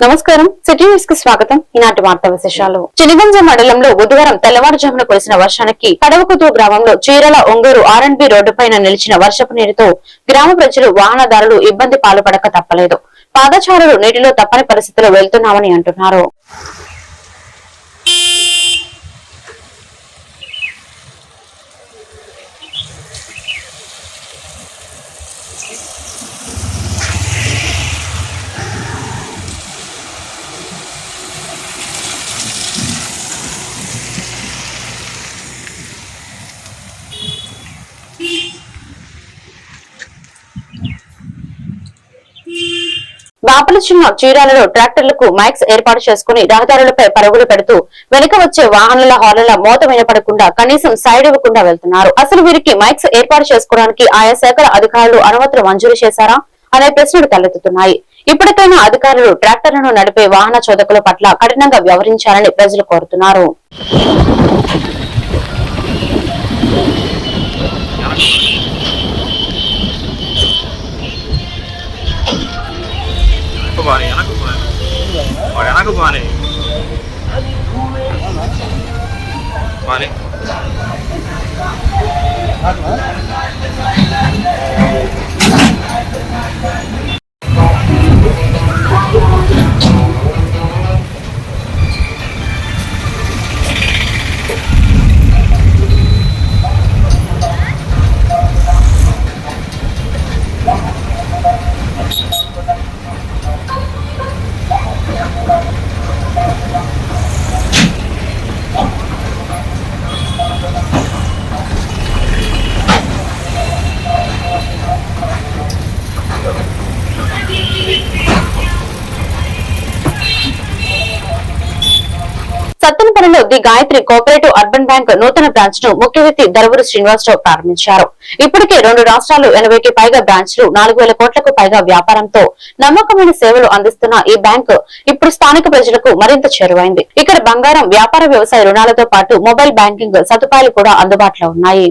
నమస్కారం city news కి స్వాగతం. ఈనాటి వార్తా విశేషాలు. చినగంజ మండలంలో బుధవారం తెల్లవారుజామున కురిసిన వర్షానికి కడవకుతూ గ్రామంలో చీరల ఒంగూరు R&B రోడ్డుపైన నిలిచిన వర్షపు నీరుతో గ్రామ ప్రజలు వాహనదారులు ఇబ్బంది పాల్పడక తప్పలేదు. పాదచారులు నీటిలో తప్పని పరిస్థితిలో వెళ్తున్నామని అంటున్నారు. బాపల చిన్న చీరాలలో ట్రాక్టర్లకు మైక్స్ ఏర్పాటు చేసుకుని రహదారులపై పరుగులు పెడుతూ వెనుక వచ్చే వాహనాల హార్న్ల మోత వినపడకుండా కనీసం సైడ్ ఇవ్వకుండా వెళ్తున్నారు. అసలు వీరికి మైక్స్ ఏర్పాటు చేసుకోవడానికి ఆయా శాఖల అధికారులు అనుమతులు మంజూరు చేశారా అనే ప్రశ్నలు తలెత్తుతున్నాయి. ఇప్పటికైనా అధికారులు ట్రాక్టర్లను నడిపే వాహన చోదకుల పట్ల కఠినంగా వ్యవహరించాలని ప్రజలు కోరుతున్నారు. సత్తెనపల్లిలో the Gayatri cooperative urban bank నూతన బ్రాంచ్ ను ముఖ్య వ్యక్తి దరవూరు శ్రీనివాసరావు ప్రారంభించారు. ఇప్పటికే 2 రాష్ట్రాలు 80కి పైగా బ్రాంచ్లు 4,000 కోట్లకు పైగా వ్యాపారంతో నమ్మకమైన సేవలు అందిస్తున్న ఈ బ్యాంకు ఇప్పుడు స్థానిక ప్రజలకు మరింత చేరువైంది. ఇక్కడ బంగారం, వ్యాపార, వ్యవసాయ రుణాలతో పాటు మొబైల్ బ్యాంకింగ్ సదుపాయాలు కూడా అందుబాటులో ఉన్నాయి.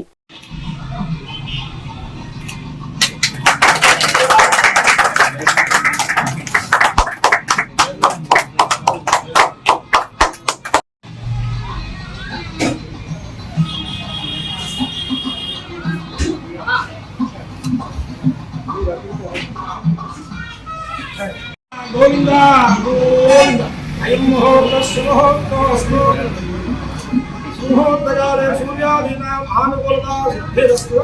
గోవిందా గోవింద అయం ముహూర్త సుముహూర్తోస్తు సుముహూర్తకాలే సూర్యాదీనాం ఆనుకూలతా సిద్ధిరస్తు.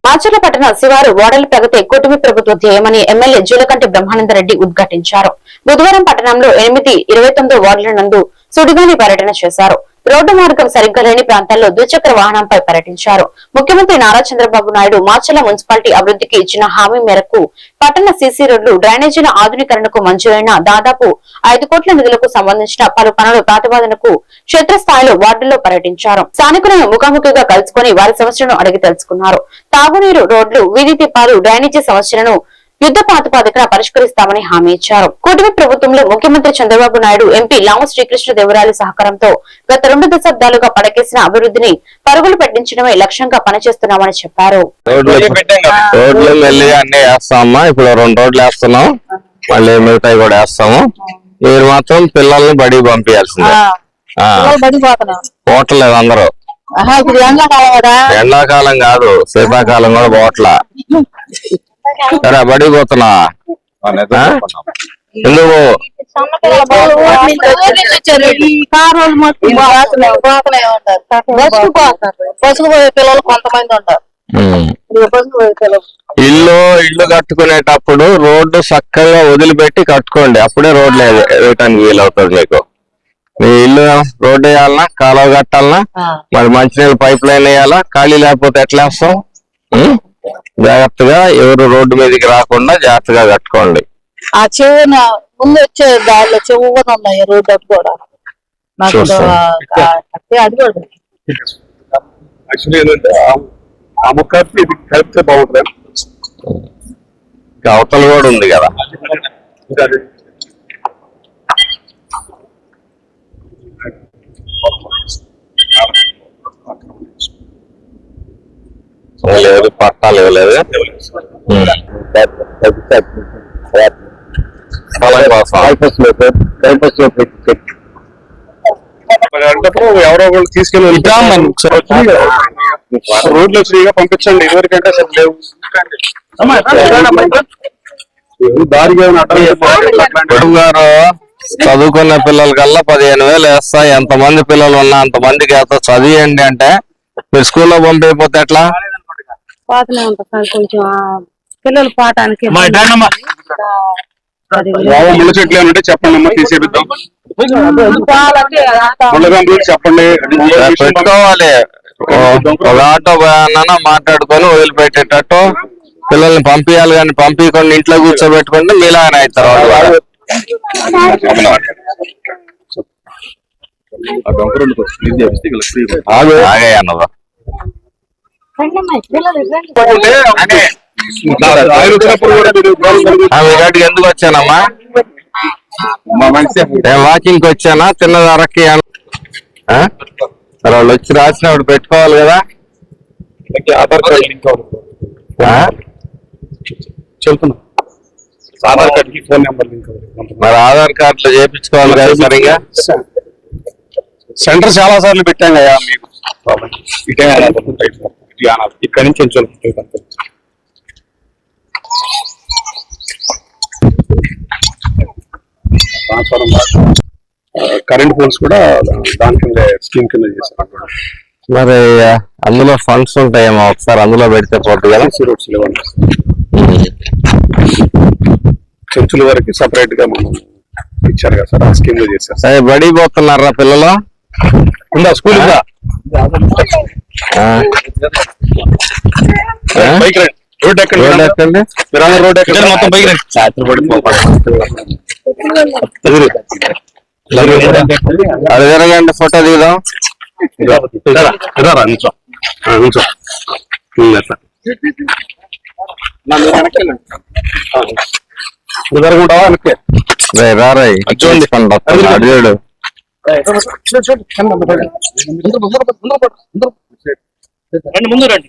మాచర్ల పట్టణ శివారు ఓడల ప్రగతి కూటమి ప్రభుత్వ ధ్యేయమని ఎమ్మెల్యే జూలకంటి బ్రహ్మానందరెడ్డి ఉద్ఘాటించారు. బుధవారం పట్టణంలో 8-29 వార్డుల నందు సుడిగాలి పర్యటన చేశారు. రోడ్డు మార్గం సరిగ్గా లేని ప్రాంతాల్లో ద్విచక్ర వాహనంపై పర్యటించారు. ముఖ్యమంత్రి నారా చంద్రబాబు నాయుడు మాచర్ల మున్సిపాలిటీ అభివృద్ధికి ఇచ్చిన హామీ మేరకు పట్టణ సీసీ రోడ్లు, డ్రైనేజీల ఆధునీకరణకు మంజూరైన దాదాపు 5 కోట్ల నిధులకు సంబంధించిన పలు పనుల ప్రతిపాదనకు క్షేత్రస్థాయిలో వార్డుల్లో పర్యటించారు. స్థానికులను ముఖాముఖిగా కలుసుకుని వారి సమస్యలను అడిగి తెలుసుకున్నారు. తాగునీరు, రోడ్లు, వీధి దీపాలు, డ్రైనేజీ సమస్యలను యుద్ధ ప్రాతిపదికన పరిష్కరిస్తామని హామీ ఇచ్చారు. కూటమి ప్రభుత్వంలో ముఖ్యమంత్రి చంద్రబాబు నాయుడు, ఎంపీ లావు శ్రీకృష్ణదేవరాయలు సహకారంతో గత 2 దశాబ్దాలుగా పడకేసిన అభివృద్ధిని పరుగులు పెట్టించడమే లక్ష్యంగా పనిచేస్తున్నామని చెప్పారు. రోడ్లు మెల్లిగా అన్ని వేస్తామమ్మా. ఇప్పుడు 2 రోడ్లు వేస్తున్నాం, మళ్ళీ మిగతాయి కూడా వేస్తాము. మీరు మాత్రం పిల్లల్ని బడికి పంపించాల్సిందే. పోవట్లేదు అందరూ. ఎండాకాలం కాదు, శీతాకాలం కూడా పోవట్లా. సరే బడికి పోతున్నా ఎందుకు? పిల్లలు కొంతమంది ఉంటారు. ఇల్లు కట్టుకునేటప్పుడు రోడ్డు చక్కగా వదిలిపెట్టి కట్టుకోండి, అప్పుడే రోడ్లు వేయటానికి వీలవుతుంది మీకు. మీ ఇల్లు రోడ్డు వేయాలన్నా, కాలువ కట్టాలన్నా, మరి మంచినీళ్ళు పైప్ లైన్ వేయాలా, ఖాళీ లేకపోతే ఎట్లా వేస్తాం? జాగ్రత్తగా ఎవరు రోడ్డు మీదకి రాకుండా జాగ్రత్తగా కట్టుకోండి. ఆ చెవున ముందు వచ్చే దారిలో చెవు కూడా ఉన్నాయి రోడ్డు కూడా. అది కూడా ఆ ముక్క ఇది కలిపితే బాగుంటుంది. అవతల కూడా ఉంది కదా. లేదు, పట్టాలు ఇవ్వలేదు. స్థలం కోసం అంటే ఎవరో ఒకళ్ళు తీసుకెళ్ళి రోడ్లు ఫ్రీగా పంపించండి. ఇదివరకంటే అసలు లేవు. దారిగా మేడం గారు చదువుకున్న పిల్లల కల్లా 15,000 వేస్తా, ఎంతమంది పిల్లలు ఉన్నా అంతమందికి వేస్తా, చదివండి అంటే మీరు స్కూల్లో పంపించకపోతే ఎట్లా? పాతనే ఉంటుంది సార్, కొంచెం పిల్లలు పాఠానికి ముళ్ళ చెట్లు ఏమంటే చెప్పండి అమ్మా, తీసేపిద్దాం. ముళ్ళగంపలు చెప్పండి, పెట్టుకోవాలి. ఒక ఆటో అన్న మాట్లాడుకొని వదిలిపెట్టేటట్టు పిల్లల్ని పంపించాలి, కానీ పంపించకుండా ఇంట్లో కూర్చోబెట్టుకుంటే మీలాగానే అవుతారు వాళ్ళు కూడా. ఆగే అన్నదా మీకాటికి ఎందుకు వచ్చానమ్మా? నేను వాకింగ్ కి వచ్చానా, తిన్నది అరక్కి వాళ్ళు వచ్చి రాసినప్పుడు పెట్టుకోవాలి కదా. ఆధార్ కార్డు లింక్ చెప్తున్నా, ఆధార్ కార్డు కి ఫోన్ నెంబర్ లింక్. మరి ఆధార్ కార్డులో చేయించుకోవాలి కదా సరిగా. సెంటర్ చాలా సార్లు పెట్టాం కదా మీకు. ఇక్కడి నుంచి కరెంట్ పోల్స్ కూడా దాని కింద స్కీమ్ కింద చేశారు. మరి అందులో ఫండ్స్ ఉంటాయేమో, ఒకసారి అందులో పెడితే పోతుంది కదా. రోడ్స్ లేవండి, చర్చుల వరకు సపరేట్ గా మనం ఇచ్చారు కదా సార్, ఆ స్కీమ్ లో చేశారు. బడి పోతున్నారా పిల్లలు? ఉందా స్కూల్? రోడ్ ఎక్కడ రోడ్ ఎక్కండి, రోడ్ ఎక్కడ మొత్తం పైకి అది తిరగండి, ఫోటో దిగుదాం. జరుగుంటావా వెనక్కి రారాయి చూడు. ముందు రండి.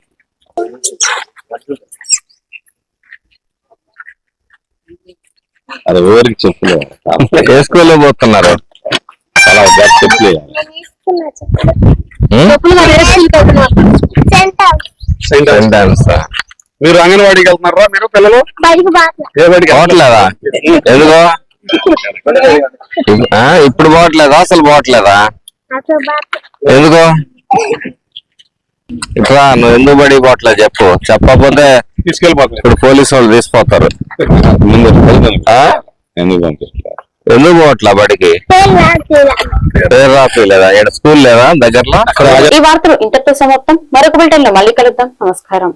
అది ఊరికి చెప్పులే. ఏ స్కూల్లో పోతున్నారు? చెప్పులే మీరు అంగన్వాడికి వెళ్తున్నారా మీరు పిల్లలు? ఏ బడికి పోవట్లేదా? ఎందుకో ఇప్పుడు పోవట్లేదా? అసలు పోవట్లేదా? ఎందుకో ఇట్లా నువ్వు ఎందుకు బడి పోవట్లేదు చెప్పు. చెప్పకపోతే తీసుకెళ్ళిపోతారు. ఇప్పుడు పోలీసు వాళ్ళు తీసిపోతారు. ఎందుకు పోవట్లా బడికి? పేరు రాపిలేదా? ఇక్కడ స్కూల్ లేదా దగ్గరలో? ఈ వార్తలు ఇంతటితో సమాప్తం. మరొక బిల్టన్ లో మళ్ళీ కలుద్దాం. నమస్కారం.